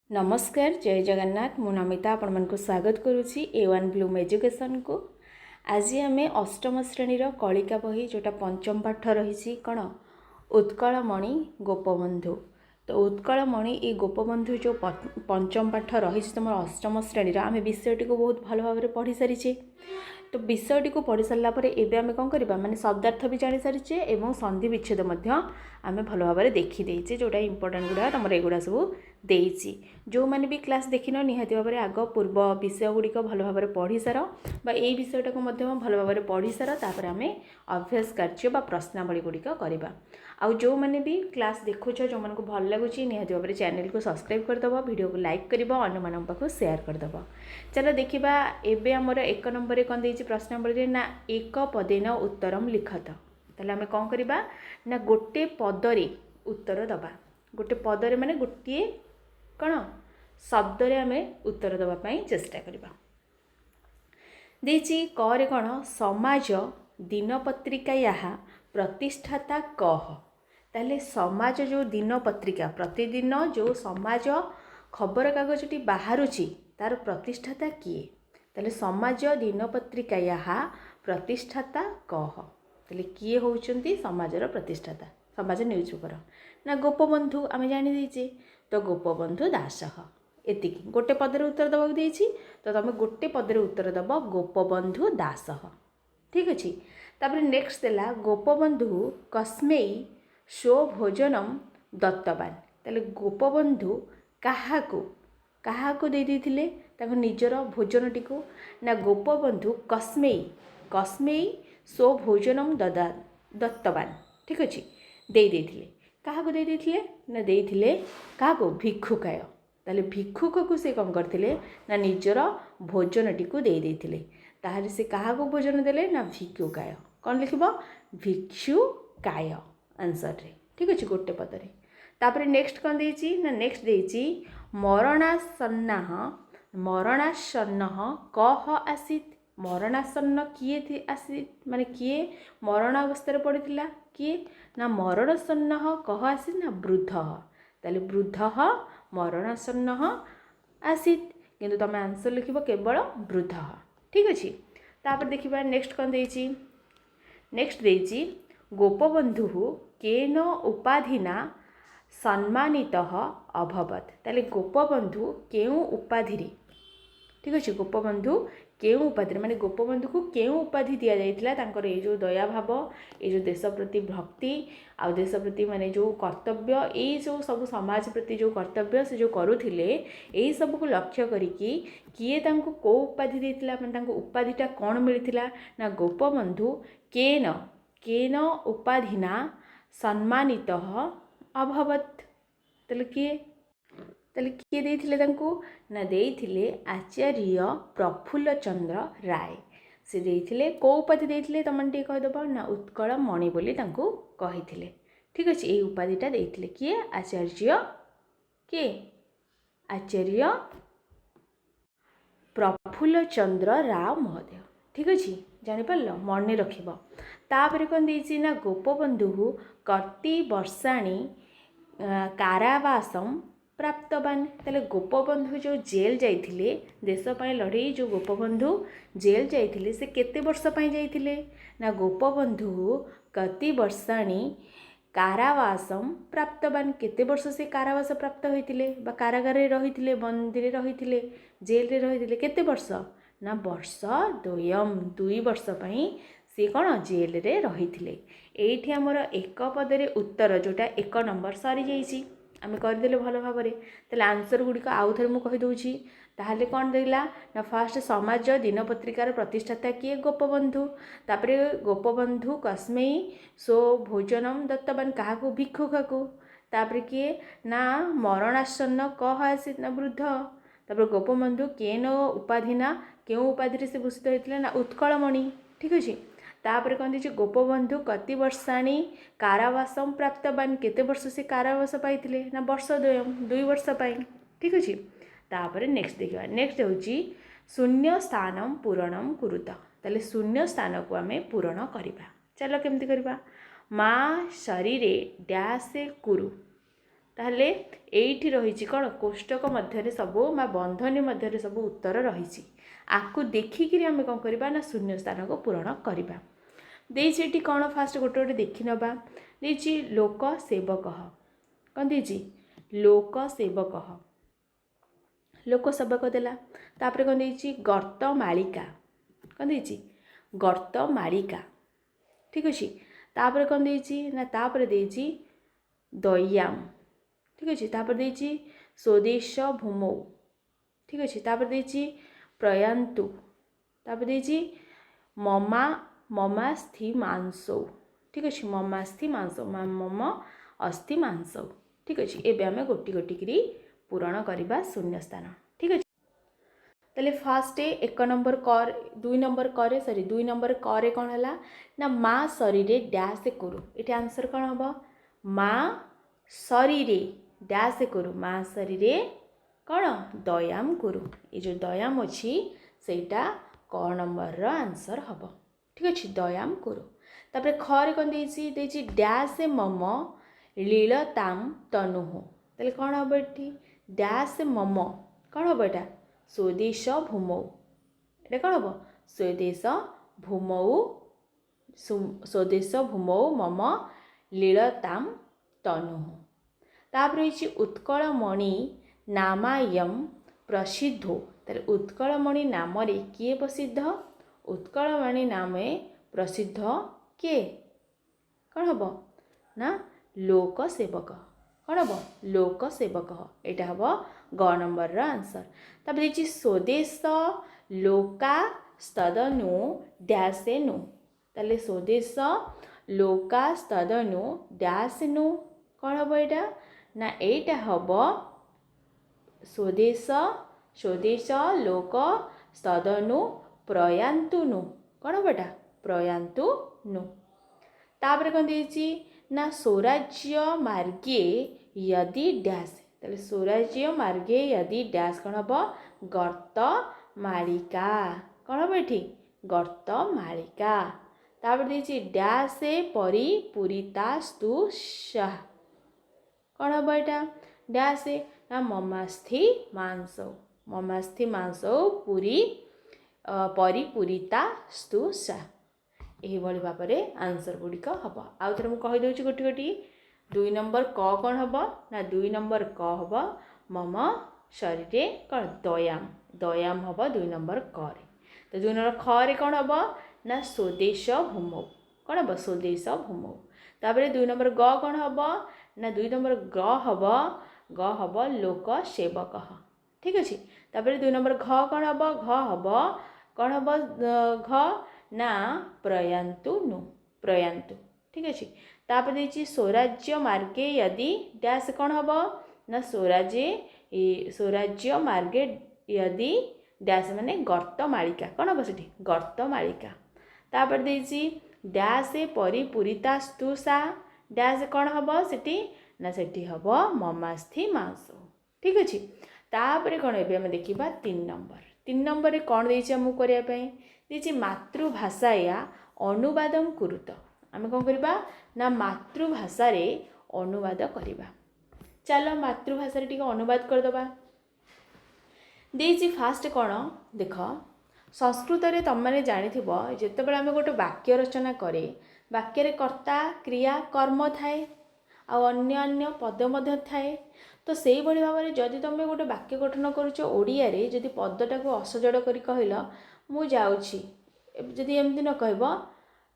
नमस्कार जय जगन्नाथ मु नमिता आपण मन को स्वागत करुच्ची A1 ब्लूम एजुकेशन को। आज आम अष्टम श्रेणी कलिका बही जोटा पंचम पाठ रही कौन उत्कलमणि गोपबंधु। तो उत्कलमणि ये गोपबंधु जो पंचम पाठ रही तुम अष्टम श्रेणी आम विषयटी को बहुत भल भाव पढ़ी सारीचे। तो विषयटी को पढ़ी सारा एवं कौन करवा माने शब्दार्थ भी जानी सारीचे और संधि विच्छेद आम भल भाव देखीदे जोटा इंपोर्टाट गुड़ा तुम एगुड़ा सब देती। जो मैंने भी क्लास देखिन निहाती भाव में आग पूर्व विषय गुड़िक भल भाव पढ़ी सार यही विषयटा को भल भाव पढ़ी सार तापर आम अभ्यास कार्य बा प्रश्नावली गुड़िक करवा। आउ जो मैंने भी क्लास देखुच जो मन को भल लगुच निहाती भाव में चैनल को सब्सक्राइब करदेव, वीडियो को लाइक कर अन्य मान पाखु शेयर करदेव। चलो देखा एवं आमर एक नंबर कौन देती प्रश्नावली ना एक पदेन उत्तरम लिखत। ताहले आम कौन करवा ना गोटे पदरे उत्तर दबा। गोटे पदरे माने गोटे कौन शब्द आम उत्तर देवाई चेष्टा करवा। देची करे कौन समाज दिनपत्रिका यहाँ प्रतिष्ठाता कह। ताहले समाज जो दिनपत्रिका प्रतिदिन जो समाज खबर कागजटी बाहरुची तार प्रतिष्ठाता किए। ताहले समाज दिनपत्रिका यहाँ प्रतिष्ठाता कह। ताहले किए होउचंती समाजर प्रतिष्ठाता समाज न्यूज पेपर ना गोपबंधु आम जानी देचे। तो गोपबंधु दास एति गोटे पदर उत्तर दबाक देछि। तो तुम गोटे पदर उत्तर दब गोपबंधु दास। ठीक अच्छे। तापर नेक्स्ट देला गोपबंधु कस्मेई शो भोजनम दत्तवान। ताले गोपबंधु काहाको दे देथिले ताको निजर भोजनटी को ना गोपबंधु कस्मेई शो भोजनम दत्तवान। ठीक अच्छे दे देथिले काहाको दे देथिले ना देथिले काहाको भिक्षुकाय। ताले भिक्षुक को से कौन करथिले ना निजर भोजनटी को दे देथिले। ताहले से काहाको भोजन देले ना भिक्षुकाय। कौन लिखिबो भिक्षुकाय आंसर रे। ठीक अच्छे गोटे पदरे। तापर नेक्स्ट कौन देछि ना नेक्स्ट देछि मरणासन्न कह आसीत। मरणासन्न किए थी आसीत माने किए मरण अवस्था पड़ता किए ना मरणासन्न कह आसीत ना वृद्ध। ताले वृद्ध मरणासन्न आसीत किंतु तुम आंसर लिखिबो केवल वृद्ध। ठीक अच्छे। तापर देखिबा नेक्स्ट कौन देछि नेक्स्ट देछि गोपबंधु केन उपाधिना सम्मानितः अभवत। ताले गोपबंधु केउ उपाधि। ठीक अच्छे गोपबंधु केउ उपाधि माने गोपबंधु को केउ उपाधि दिया जाइथिला तांकर ए जो दया भाव ए जो देश प्रति भक्ति आ देश प्रति माने जो कर्तव्य ए जो सब समाज प्रति जो कर्तव्य से जो करुथिले एही सब को लक्ष्य करिकी किए तांको को उपाधि देथिला माने तांको उपाधिटा कोन मिलिथिला ना गोपबंधु केन उपाधिना सम्मानितः अभवत। ताले किए देथिले तांको ना देथिले आचार्य प्रफुल्ल चंद्र राय। से देथिले को उपाधि देथिले तमन टी कह दबो ना उत्कलमणि बोली तांको कहिथिले। ठीक अछि ए उपाधिटा देथिले किए आचार्य प्रफुल्ल चंद्र राव महोदय। ठीक अच्छे जानी पारल मन रखिब। तापर कौन देछि ना गोपबंधु कर्ति वर्षाणी कारावासम प्राप्तवान। ताले गोपबंधु जो जेल जाइथिले देश पाई लड़ई जो गोपबंधु जेल जाइथिले से केते वर्ष पाई जाइथिले ना गोपबंधु कति वर्षाणी कारावासम प्राप्तवान। केते वर्ष से कारावास प्राप्त होइथिले बा कारागार रहिथिले बंदी रे रहिथिले जेल रे रहिथिले केते वर्ष ना वर्ष दुई वर्ष पाई से कौन जेल रे रहिथिले। एठी हमर एक पदरे उत्तर जोटा एक नंबर सरी जाइछि आम करदेले भल भाव में। ताले आंसर गुड़िक आउ थे मुझे कहीदे। ताहले कौन देला ना फास्ट समाज दिनपत्रिकार प्रतिष्ठाता किए गोपबंधु। तापर गोपबंधु कस्मेई सो भोजनम दत्तवान काहाको भिक्षुकाको। तापर किए ना मरणासन्न कह आसीत ना वृद्ध। तापर गोपबंधु केन उपाधिना केउ उपाधि से भूषित होता ना उत्कलमणि। ठीक अच्छे। तापर कौन दीजिए गोपबंधु कति वर्षाणी कारावासम प्राप्तवान केते वर्ष से कारावास पाइथिले ना वर्ष दुई वर्ष पाई। ठीक अच्छे। तापर नेक्स्ट देखिबा नेक्स्ट होची शून्य स्थानम पूरणम कुरुत। ताले शून्य स्थान को आमे पूरण करिबा। चलो केमती करिबा मा शरीरे डैश कुरु ताहले एइठी रहिछि कौन कोष्टक मध्य सबू बंधनी मध्य सब उत्तर रही आपको देखिकी आम कौन करवा ना शून्य स्थान को पूरण करवा देती कौन फास्ट गोटे गोटे देखी नवा देती लोक सेवक कौन देती लोक सेवक लोक सेवक देला तापर कौन देती गर्त मालिका कौन देती गर्त मालिका ठीक अच्छे तापर कौन देती ना तापर देती दयाम ठीक अच्छे तापर देती स्वदेश भूमौ ठीक अच्छे तापर देती प्रयांतु तापर देती ममा ममास्थि मांसौ ठीक अच्छे ममास्थि मांसौ मम अस्थि मांसौ ठीक अच्छे एबे आमे गोटी गोटी करी पूरण करवा शून्य स्थान ठीक अच्छे ताले फास्ट एक नंबर कर दुई नंबर करे सॉरी दुई नंबर करे कौन है ना माँ शरीर डैश करू ये आंसर कौन हम माँ शरीर डैश करू माँ शरीर कौन दयाम करू ये जो दयाम अच्छी सेटा क नंबर आंसर हम ठीक अच्छे दयाम करू तापर खरे कौन देती डैश मम लीलताम तनु ताले कौन हम ये डैश मम कौन हम यहाँ स्वदेश भूमौ ये कौन हम स्वदेश भूमौ स्वदेश भूमौ मम लीलताम तनु तापर उत्कलमणि नामायम प्रसिद्धो तार उत्कलमणि नाम किए प्रसिद्ध उत्कलमणि नाम प्रसिद्ध किए कौन हम ना लोक सेवक कौन हम लोक सेवक यहाँ हम ग नंबर आंसर तापर देखिए स्वदेश लोका स्तदनु डैशेनु ताले स्वदेश लोका स्तदनु डैशेनु कौन हम यहाँ ना यहाँ हम स्वदेश स्वदेश लोक स्तदनु प्रयांतुनु कौन हम यहाँ प्रयांतुनु तापर कौन देती ना स्वराज्य मार्गे यदि डैश ताले स्वराज्य मार्गे यदि डैश कौन हम गर्त मालिका कौन हम ये गर्त मालिका तापर देती डैश परिपूरितास्तु शाह कौन हम यहाँ डैश ना ममास्थि मांसौ पूरी परिपूरितास्तु शाह यही भाव में आंसर गुड़िक हम आउ थे मुझे कहीदे गोटी गोटी दुई नंबर क कौन हम ना दुई नंबर क हम मम शरीर कौन दयाम दयाम हम दुई नंबर क तो दुई नंबर ख रे कौन हम ना स्वदेश भूमौ कौन हम स्वदेश भूमौ तापर दुई नंबर ग कौन हम ना दुई नंबर ग हम लोक सेवक ठीक अच्छे तापर दुई नंबर घ कौन हम घ हम कौन हम घ ना प्रयांतु ठीक अच्छे तापर देखिए स्वराज्य मार्गे यदि डैश कौन हम ना स्वराज्य मार्गे यदि डैश माने गर्त मालिका कौन हम से गर्त मालिका तापर देखिए डैश परिपूरितास्तु सा डैश कौन हम से ना से हम ममास्थि मांसौ ठीक अच्छे तापर कौन ए देखा तीन नंबर कौन देमु करने मातृभाषा या अनुवादम कुरुत आम कौन करवा ना मातृभाषा रे अनुवाद करवा चलो मातृभाषा रे अनुवाद करदबा देसी फास्ट कौन देख संस्कृत रे तुम मैंने जानी जिते आम गोटे वाक्य रचना करे वाक्य कर्ता क्रिया कर्म थाए अन्य पद थाए तो से भाव में जदि तुम गोटे वाक्य गठन करुच ओडिया रे जदि पदटा को असजड़ कर कहल मु जाऊँगी जदि एमती न कह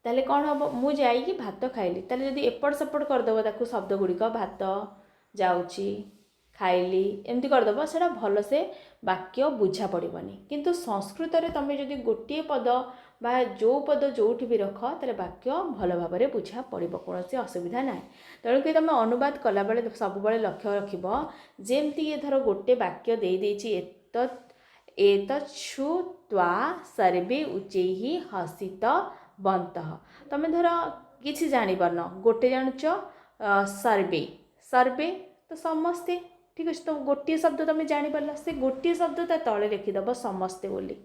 ताले कौन हम मु जाइकी भात खाइली ताले जदि एपट सेपट करदेव ताकू शब्द गुड़िक भात जाऊँगी खाइली एमती करदेव से भल से वाक्य बुझा पड़ोनी किंतु संस्कृत रे तुम जदि गोटे पद बा जो पद जोठी भी रख ताले वाक्य भल भाव में बुझा पड़ कौन से असुविधा ना तेणुक तुम अनुवाद कला बेले सब लक्ष्य रखिब जेमती धर गोटे वाक्य दे देछि एतच्छुत्वा सर्वे उच्चैहि हसित बन्तः तुम धर किसी जापर न गोटे जानुच सर्वे सर्वे तो समस्ते ठीक अच्छे तो गोटे शब्द तुम जापर से गोटे शब्द ता तले लिखिदेव समस्ते बोली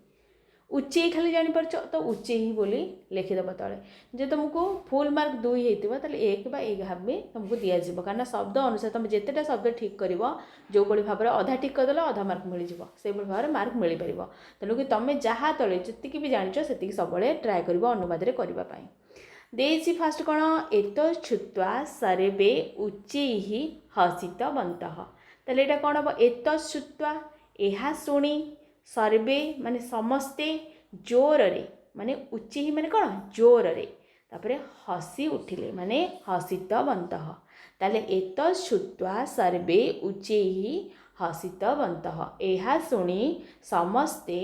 उच्चई खाली जापर तो उच्चई बोली लिखिदेव तले जे तुमको फुल मार्क 2 होता है 1 बा 1 हाफ भी तुमको दिज्व कारण शब्द अनुसार तुम जितेटा शब्द ठीक कर जो भाव में अधा ठीक करदे अधा मार्क मिल से भाव में मार्क मिल पार तेणुक तुम जहाँ तले जी भी जान से सब ट्राए कर अनुवाद करने देसी फास्ट कौन एत छुत्वा सर्वे उच्चै हसितवंत ताले एटा कौन हम एत छुत्वा यह शुणी सर्वे माने समस्ते जोर रे माने उच्चै माने कौन जोर रे तापर हसी उठिले माने हसितवंत ताले एत छुत्वा सर्वे उच्चै हसितवंत यह शुणी समस्ते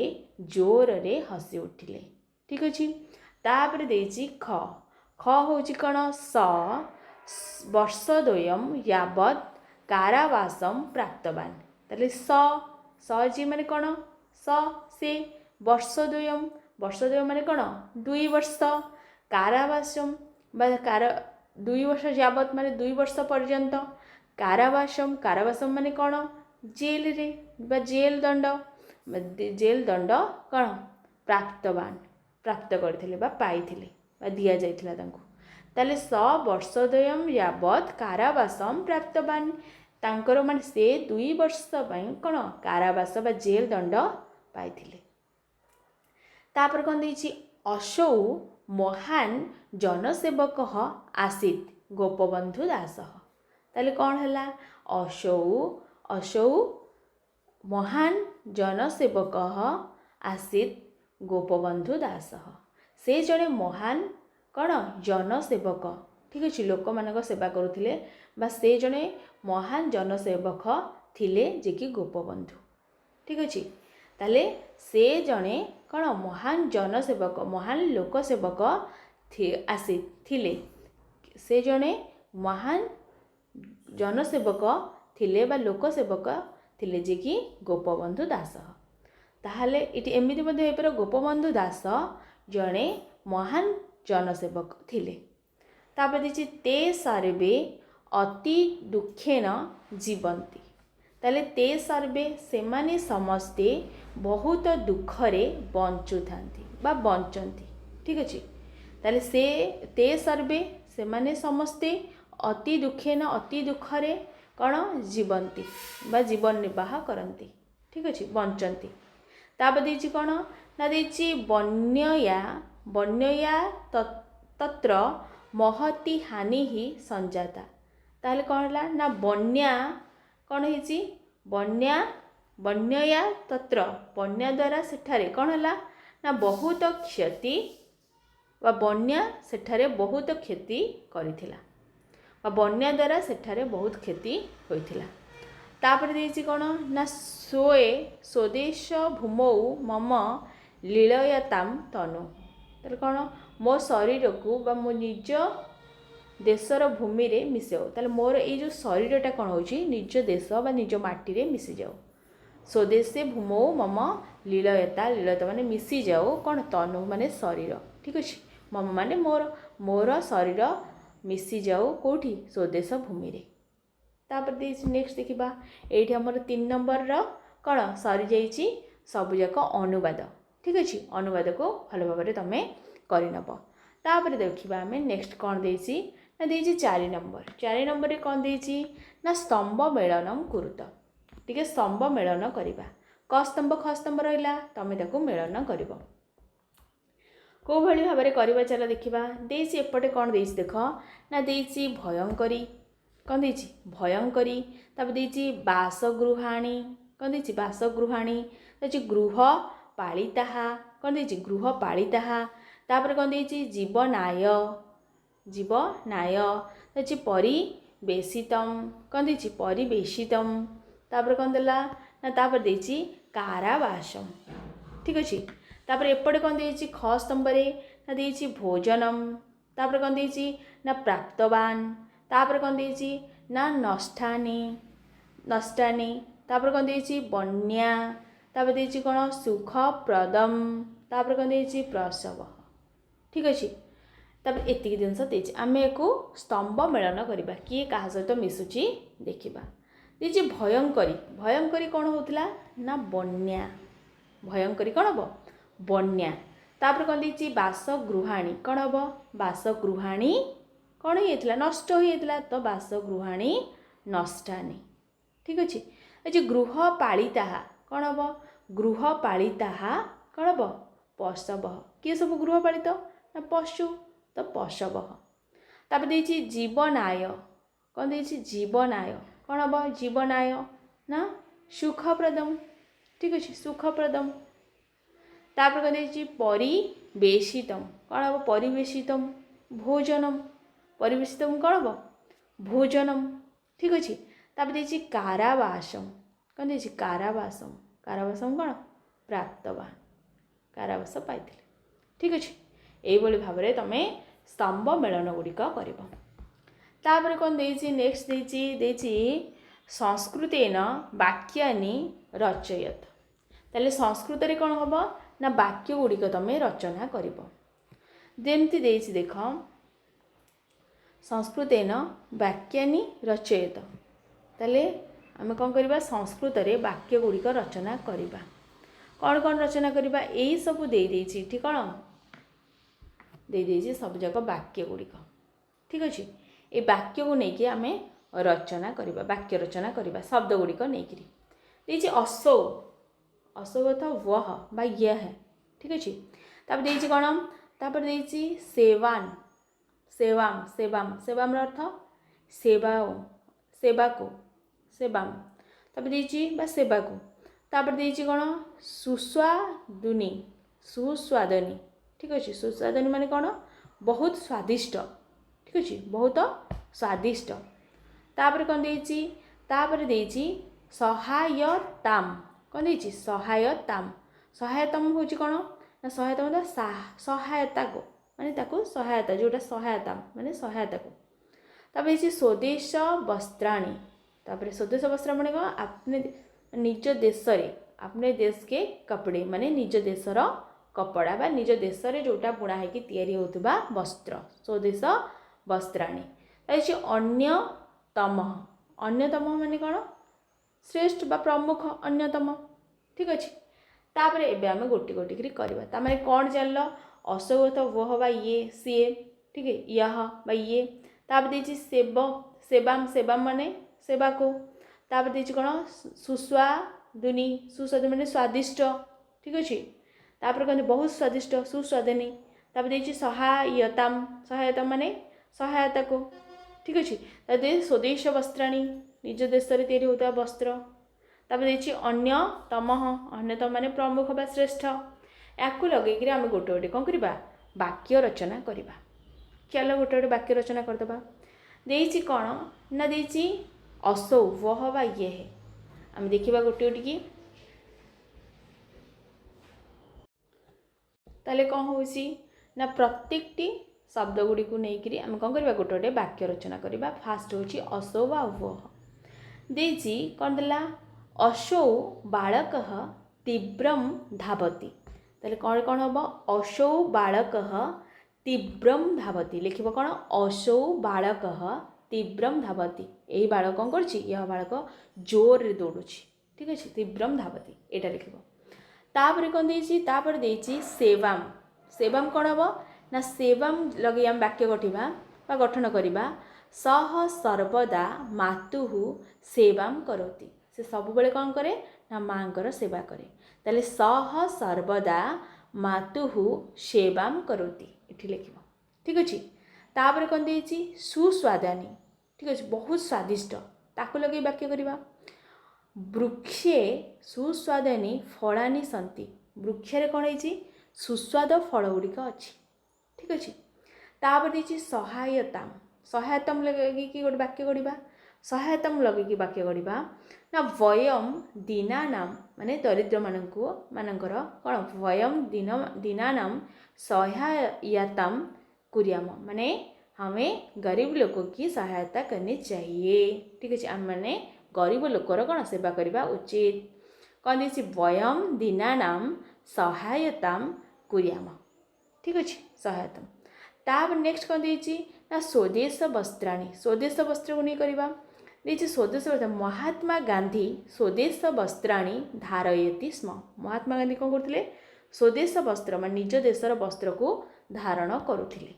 जोर रे हसी उठिले। ठीक अच्छे तापर देछि ख ख होची कौन स वर्षद्वयं यावत् कारावासम प्राप्तवान ताले स जी माने कौन स से वर्षद्वयं माने कौन 2 वर्ष कारावासम कार 2 वर्ष यावत् माने 2 वर्ष पर्यंत कारावासम माने कौन जेल रे बा जेल दंड कौन प्राप्तवान प्राप्त करथिले बा पाइथिले बा दिया जाइथिला तांको ताले स वर्षद्वयं यावत् कारावासम प्राप्तवान तांकर मान से 2 वर्ष पई कौन कारावास बा जेल दंड पाइथिले। तापर कौन देछि अशौ महान जनसेवक आसीत गोपबंधु दास ताले कौन हला अशौ महान जनसेवक आसीत गोपबंधु दास से जड़े महान कौन जनसेवक ठीक अच्छे लोक मान सेवा करुले बा से जड़े महान जनसेवक थिले जे कि गोपबंधु। ठीक अच्छे ताले से जड़े कौन महान जनसेवक महान लोकसेवक आसी थिले से जड़े महान जनसेवक थिले बा लोकसेवक थिले जे कि गोपबंधु दास ताहले इटी एमिति मध्ये होइपर गोपबंधु दास जड़े महान जनसेवक थिले। तापर दिछि ते सर्वे अति दुखेन जीवंती ताले ते सर्वे से माने समस्ते बहुत दुखरे बंचुथांती बा बंचंती। ठीक अच्छे ताले से ते सर्वे से माने समस्ते अति दुखेन अति दुखरे कौन जीवंती बा जीवन निर्वाह करती। ठीक अच्छे बंचंती। तापर देछि कौन ना देछि वन्यया तत्र महती हानि ही संजाता ताले कौन है ना बन्या कौन है वन्यया तत्र बन्या द्वारा सेठारे कौन है ना बहुत क्षति व बन्या सेठारे बहुत क्षति करिथिला बन्या द्वारा सेठारे बहुत क्षति होइथिला। तापर देछि कौन ना स्वदेश भूमौ मम लीलयताम तनु ताले कौन मो शरीर को बा मो निज देशर भूमि रे मिसाओ ताले मोर ये जो शरीरटा कौन होची निज देश बा निज माटी रे मिसी जाओ स्वदेशे भूमौ मम लीलयता माने मिसी जाओ कौन तनु माने शरीर। ठीक अच्छे मम माने मोर शरीर मिसी जाओ कौटी स्वदेश भूमि रे। तापर नेक्स्ट देखा ये आमर 3 नंबर कौन सरी जाइए सबुजाक अनुवाद। ठीक अच्छे अनुवाद को भल भाव में तुम करनब। तापर देखा आम नेक्स्ट कौन देसी ना देसी 4 नंबर कौन देसी ना स्तंभ मेलनम कुरुत टे स्तंभ मेलन करवा क स्तंभ ख स्तंभ रहा तुम ताको मेलन कर कौ भाई भाव में करवा चल देखा देसी एपटे कौन देसी देख ना देसी भयंकरी कौन देसी भयंकरी तब देसी बासगृहाणी कौन देसी बासगृहाणी देसी गृह पालिता कौन देसी गृह पालिता तापर कौन देसी जीवनाय देसी परिवेशितम कौन देसी परिवेशितम तापर कौन देला ना तापर देसी कारावासम। ठीक अच्छे तापर एपटे कौन देसी ख स्तंभ ना देसी भोजनम तापर कौन देसी ना प्राप्तवान तापर कौन देसी ना नष्टानी तापर कौन देसी बन्या तापर देसी कौन सुखप्रदम तापर कौन देसी प्रसव। ठीक अच्छे तब एतिक जिनस देछि आम को स्तंभ मेलन करवा किए क्या सहित मिसुची देखा देछि भयंकरी कौन होता ना बन्या भयंकरी कौन हम ବନ୍ୟା। ତାପରେ କ'ଣ ଦେଇଛି ବାସଗୃହାଣୀ କ'ଣ ହେବ ବାସଗୃହାଣୀ କ'ଣ ହେଇଯାଇଥିଲା ନଷ୍ଟ ହୋଇଯାଇଥିଲା ତ ବାସଗୃହାଣୀ ନଷ୍ଟାନି। ଠିକ୍ ଅଛି। ଏ ଯେ ଗୃହପାଳିତାହା କ'ଣ ହେବ ଗୃହପାଳିତାହା କ'ଣ ହେବ ପଶବଃ। କିଏ ସବୁ ଗୃହପାଳିତ ନା ପଶୁ ତ ପଶବଃ। ତାପରେ ଦେଇଛି ଜୀବନାୟ କ'ଣ ଦେଇଛି ଜୀବନାୟ କ'ଣ ହେବ ଜୀବନାୟ ନା ସୁଖପ୍ରଦମ। ଠିକ୍ ଅଛି ସୁଖପ୍ରଦମ। ତାପରେ କ'ଣ ଦେଇଛି ପରିବେଶିତମ୍ କ'ଣ ହେବ ପରିବେଶିତମ୍ ଭୋଜନମ୍ ପରିବେଶିତମ୍ କ'ଣ ହେବ ଭୋଜନମ୍। ଠିକ୍ ଅଛି। ତାପରେ ଦେଇଛି କାରାବାସମ୍ କ'ଣ ଦେଇଛି କାରାବାସମ୍ କାରାବାସମ୍ କ'ଣ ପ୍ରାପ୍ତବାନ କାରାବାସ ପାଇଥିଲେ। ଠିକ୍ ଅଛି। ଏଇଭଳି ଭାବରେ ତୁମେ ସ୍ତମ୍ଭ ମେଳନ ଗୁଡ଼ିକ କରିବ। ତାପରେ କ'ଣ ଦେଇଛି ନେକ୍ସଟ ଦେଇଛି ସଂସ୍କୃତେନ ବାକ୍ୟାନି ରଚୟତ। ତାହେଲେ ସଂସ୍କୃତରେ କ'ଣ ହେବ ନା ବାକ୍ୟ ଗୁଡ଼ିକ ତୁମେ ରଚନା କରିବ। ଯେମିତି ଦେଇଛି ଦେଖ ସଂସ୍କୃତେନ ବାକ୍ୟାନି ରଚୟତ। ତାହେଲେ ଆମେ କ'ଣ କରିବା ସଂସ୍କୃତରେ ବାକ୍ୟ ଗୁଡ଼ିକ ରଚନା କରିବା। କ'ଣ କ'ଣ ରଚନା କରିବା ଏଇସବୁ ଦେଇଦେଇଛି ଏଠି କ'ଣ ଦେଇଦେଇଛି ସବୁଯାକ ବାକ୍ୟ ଗୁଡ଼ିକ। ଠିକ୍ ଅଛି। ଏ ବାକ୍ୟକୁ ନେଇକି ଆମେ ରଚନା କରିବା ବାକ୍ୟ ରଚନା କରିବା ଶବ୍ଦ ଗୁଡ଼ିକ ନେଇକିରି ଦେଇଛି ଅସୌ ଅସୌ ଅର୍ଥ ୱହ ବା ୟହ। ଠିକ୍ ଅଛି। ତାପରେ ଦେଇଛି କ'ଣ ତାପରେ ଦେଇଛି ସେବାନ ସେବାମ ସେବାମ ସେବାମର ଅର୍ଥ ସେବାଓ ସେବାକୁ ସେବାମ। ତାପରେ ଦେଇଛି ବା ସେବାକୁ। ତାପରେ ଦେଇଛି କ'ଣ ସୁସ୍ୱାଦୁନି ସୁସ୍ୱାଦନି। ଠିକ୍ ଅଛି। ସୁସ୍ୱାଦନି ମାନେ କ'ଣ ବହୁତ ସ୍ୱାଦିଷ୍ଟ। ଠିକ୍ ଅଛି ବହୁତ ସ୍ୱାଦିଷ୍ଟ। ତାପରେ କ'ଣ ଦେଇଛି ତାପରେ ଦେଇଛି ସହାୟତାମ କ'ଣ ଦେଇଛି ସହାୟତାମ। ସହାୟତାମ ହେଉଛି କ'ଣ ନା ସହାୟତା ମାନେ ସହାୟତାକୁ ମାନେ ତାକୁ ସହାୟତା ଯେଉଁଟା ସହାୟତା ମାନେ ସହାୟତାକୁ। ତାପରେ ହେଇଛି ସ୍ୱଦେଶ ବସ୍ତ୍ରାଣୀ। ତାପରେ ସ୍ୱଦେଶ ବସ୍ତ୍ର ମାନେ କ'ଣ ଆପନେ ନିଜ ଦେଶରେ ଆପନେ ଦେଶ କେ କପଡ଼େ ମାନେ ନିଜ ଦେଶର କପଡ଼ା ବା ନିଜ ଦେଶରେ ଯେଉଁଟା ବୁଣା ହେଇକି ତିଆରି ହେଉଥିବା ବସ୍ତ୍ର ସ୍ୱଦେଶ ବସ୍ତ୍ରାଣୀ। ହେଇଛି ଅନ୍ୟତମ ଅନ୍ୟତମ ମାନେ କ'ଣ ଶ୍ରେଷ୍ଠ ବା ପ୍ରମୁଖ ଅନ୍ୟତମ। ଠିକ୍ ଅଛି। ତାପରେ ଏବେ ଆମେ ଗୋଟି ଗୋଟି କରି କରିବା। ତାମାନେ କ'ଣ ଜାଣିଲ ଅସୌଗତ ବହ ବା ଇଏ ସିଏ। ଠିକ୍ ୟହ ବା ଇଏ। ତାପରେ ଦେଇଛି ସେବାମ ସେବାମ ମାନେ ସେବାକୁ। ତାପରେ ଦେଇଛି କ'ଣ ସୁସ୍ୱାଦୁନି ସୁସ୍ୱାଦୁ ମାନେ ସ୍ୱାଦିଷ୍ଟ। ଠିକ୍ ଅଛି। ତାପରେ କ'ଣ ବହୁତ ସ୍ୱାଦିଷ୍ଟ ସୁସ୍ୱାଦିନୀ। ତାପରେ ଦେଇଛି ସହାୟତାମ ସହାୟତା ମାନେ ସହାୟତାକୁ। ଠିକ୍ ଅଛି। ତାପରେ ସ୍ୱଦେଶ ବସ୍ତ୍ରାଣୀ ନିଜ ଦେଶରେ ତିଆରି ହେଉଥିବା ବସ୍ତ୍ର। ତାପରେ ଦେଇଛି ଅନ୍ୟତମ ଅନ୍ୟତମ ମାନେ ପ୍ରମୁଖ ବା ଶ୍ରେଷ୍ଠ। ୟାକୁ ଲଗେଇକିରି ଆମେ ଗୋଟେ ଗୋଟେ କ'ଣ କରିବା ବାକ୍ୟ ରଚନା କରିବା। ଚାଲ ଗୋଟେ ଗୋଟେ ବାକ୍ୟ ରଚନା କରିଦେବା। ଦେଇଛି କ'ଣ ନା ଦେଇଛି ଅସୌ ବହ ବା ଇଏ। ଆମେ ଦେଖିବା ଗୋଟେ ଗୋଟିକି। ତାହେଲେ କ'ଣ ହେଉଛି ନା ପ୍ରତ୍ୟେକଟି ଶବ୍ଦ ଗୁଡ଼ିକୁ ନେଇକିରି ଆମେ କ'ଣ କରିବା ଗୋଟେ ଗୋଟେ ବାକ୍ୟ ରଚନା କରିବା। ଫାଷ୍ଟ ହେଉଛି ଅସୌ ବା ବହ। ଦେଇଛି କ'ଣ ଦେଲା ଅସୌ ବାଳକଃ ତୀବ୍ରମ୍ ଧାବତି। ତାହେଲେ କ'ଣ କ'ଣ ହେବ ଅସୌ ବାଳକଃ ତୀବ୍ରମ୍ ଧାବତି। ଲେଖିବ କ'ଣ ଅସୌ ବାଳକଃ ତୀବ୍ରମ୍ ଧାବତି। ଏହି ବାଳକ କ'ଣ କରୁଛି ଏହା ବାଳକ ଜୋରରେ ଦୌଡ଼ୁଛି। ଠିକ୍ ଅଛି। ତୀବ୍ରମ୍ ଧାବତି ଏଇଟା ଲେଖିବ। ତାପରେ କ'ଣ ଦେଇଛି ତାପରେ ଦେଇଛି ସେବାମ ସେବାମ କ'ଣ ହେବ ନା ସେବାମ ଲଗେଇ ଆମେ ବାକ୍ୟ ଗଠିବା ବା ଗଠନ କରିବା। ସହ ସର୍ବଦା ମାତୁଃ ସେବାମ କରତି। ସେ ସବୁବେଳେ କ'ଣ କରେ ନା ମାଙ୍କର ସେବା କରେ। ତାହେଲେ ସହ ସର୍ବଦା ମାତୁଃ ସେବାମ କରତି ଏଠି ଲେଖିବ। ଠିକ୍ ଅଛି। ତାପରେ କ'ଣ ଦେଇଛି ସୁସ୍ୱାଦାନି। ଠିକ୍ ଅଛି ବହୁତ ସ୍ୱାଦିଷ୍ଟ ତାକୁ ଲଗେଇ ବାକ୍ୟ କରିବା। ବୃକ୍ଷେ ସୁସ୍ୱାଦାନି ଫଳାନି ସନ୍ତି। ବୃକ୍ଷରେ କ'ଣ ହେଇଛି ସୁସ୍ୱାଦ ଫଳ ଗୁଡ଼ିକ ଅଛି। ଠିକ୍ ଅଛି। ତାପରେ ଦେଇଛି ସହାୟତାମ ସହାୟତାମ ଲଗେଇକି ଗୋଟେ ବାକ୍ୟ କରିବା। ସହାୟତାମ ଲଗେଇକି ବାକ୍ୟ କରିବା ନା ବୟମ୍ ଦୀନାନାମ ମାନେ ଦରିଦ୍ରମାନଙ୍କୁ ମାନଙ୍କର କ'ଣ ବୟମ୍ ଦୀନାନାମ ସହାୟତାମ କୁରିୟାମ ମାନେ ଆମେ ଗରିବ ଲୋକ କି ସହାୟତା करनी चाहिए। ଠିକ୍ ଅଛି। ଆମମାନେ ଗରିବ ଲୋକର କ'ଣ ସେବା କରିବା ଉଚିତ। କ'ଣ ଦେଇଛି ବୟମ୍ ଦୀନାନାମ ସହାୟତାମ କୁରିୟାମ। ଠିକ୍ ଅଛି ସହାୟତାମ। ତାପରେ ନେକ୍ସଟ କ'ଣ ଦେଇଛି ନା ସ୍ୱଦେଶ ବସ୍ତ୍ରାଣୀ ସ୍ୱଦେଶ ବସ୍ତ୍ରକୁ ନେଇ କରିବା। ଦେଇଛି ସ୍ୱଦେଶ ବସ୍ତ୍ର ମହାତ୍ମା ଗାନ୍ଧୀ ସ୍ୱଦେଶ ବସ୍ତ୍ରାଣୀ ଧାରୟତି ସ୍ମ। ମହାତ୍ମା ଗାନ୍ଧୀ କ'ଣ କରୁଥିଲେ स्वदेश वस्त्र मान निज देशर वस्त्र को धारण करुथिले।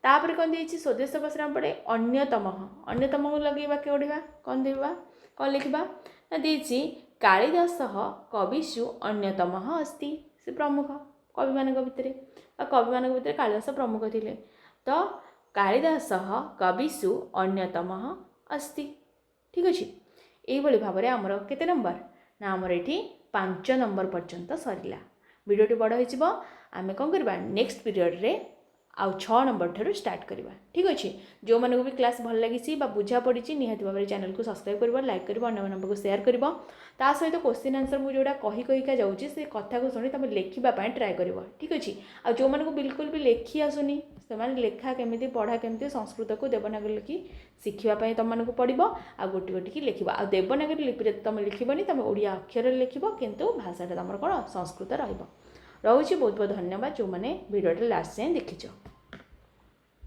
तापर कौन देछि स्वदेश वस्त्र पड़े अन्यतम अन्यतम को लगेबा केवढिबा कौन देबा कौन लिखिबा ना देछि कालिदास कविषु अन्यतम अस्ति से प्रमुख कवि मान भितर कवि मान भितर कालिदास प्रमुख थिले तो कालिदास कविषु अन्यतम अस्ति। ठीक अच्छे यही भाव में आमर केते नंबर ना आमर ये 5 नंबर पर्यंत सरला वीडियोटी बड़ हो आम कौन करवा नेक्स्ट पीरियड रे आउ 6 नंबर ठार स्टार्ट करवा। ठीक अच्छे जो मानक भी क्लास भल लगी बुझा पड़ी निहाती भाव में चैनल को सब्सक्राइब कर लाइक कर अन्य सेयार कर ता सहित क्वेश्चन आंसर मुझे जोड़ा कहीका जाऊँगी से कथा को शुणी तुम लिखापी ट्राए कर। ठीक अच्छे आ जो मानक बिल्कुल भी लेखी आसुनी से लेखा केमी पढ़ा केमी संस्कृत को देवनागरी लिखि शिखापी तुमको पड़ो आ गोटी गोटी की लिख आ देवनागरी लिपि तुम लिखबनी तुम ओडिया अक्षर लिख किंतु भाषाटा तुम कौन संस्कृत रोचे। बहुत बहुत धन्यवाद जो मैंने वीडियो लास्ट जाए देखिछ।